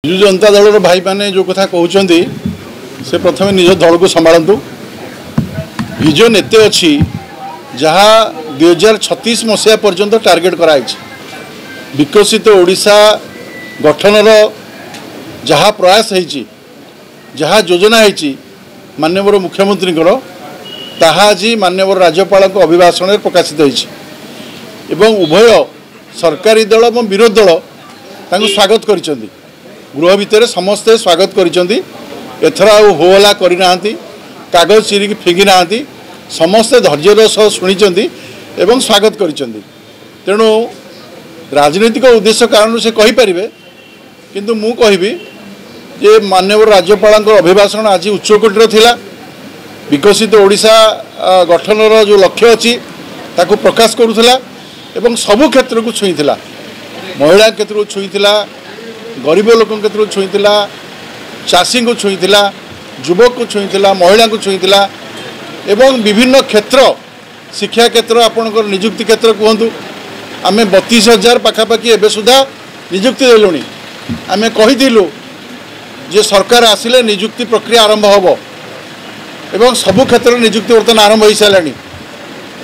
ବିଜୁ जनता दल भाई मैंने जो कथा कहते से प्रथम निज दल को संभालतु विजन एत अच्छी जहाँ 2036 मसीहा पर्यंत टार्गेट कराई विकसित ओडिशा गठनर जहाँ प्रयास है जहाँ योजना है माननीय मुख्यमंत्री ताहा आज माननीय राज्यपाल अभिभाषण प्रकाशित होती उभय सरकारी दल और विरोधी दल स्वागत कर गृह भितर समस्ते स्वागत कर होहला करना कागज चिरिकी फिंगी ना समस्ते धैर्यर सह शुणी स्वागत कर तेणु राजनीतिक उद्देश्य कारण से कहीपर किंतु मु कहबी जे माननीय राज्यपाल अभिभाषण आज उच्चकोटीर थिला विकसित ओडिशा गठनर जो लक्ष्य अच्छी ताकू प्रकाश करुला एवं सबु क्षेत्र को छुईला महिला क्षेत्र को छुईला गरीब लोक क्षेत्र को छुईला चाषी को छुईला युवक को छुईला महिला को छुईला एवं विभिन्न क्षेत्र शिक्षा क्षेत्र आपणकर निजुक्ति क्षेत्र कहतु आम 32,000 पाखापाखि एवं सुधा निजुक्ति देलुणी आम कहीलु जे सरकार आसिले निजुक्ति प्रक्रिया आरंभ होब एवं सबु क्षेत्र में निजुक्ति बर्तमान आरंभ हो सारे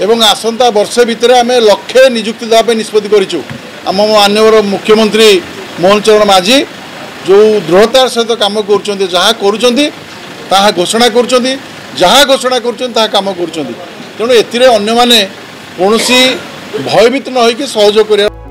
एवं आसंता वर्ष भितर आम लक्षे निजुक्ति देवाई निष्पत्ति करूँ आम माननीय मुख्यमंत्री मोहन चरण माझी जो दृढ़तार सहित कम कर घोषणा कम कर तेणु एने कौन भयभीत न हो सहयोग कर।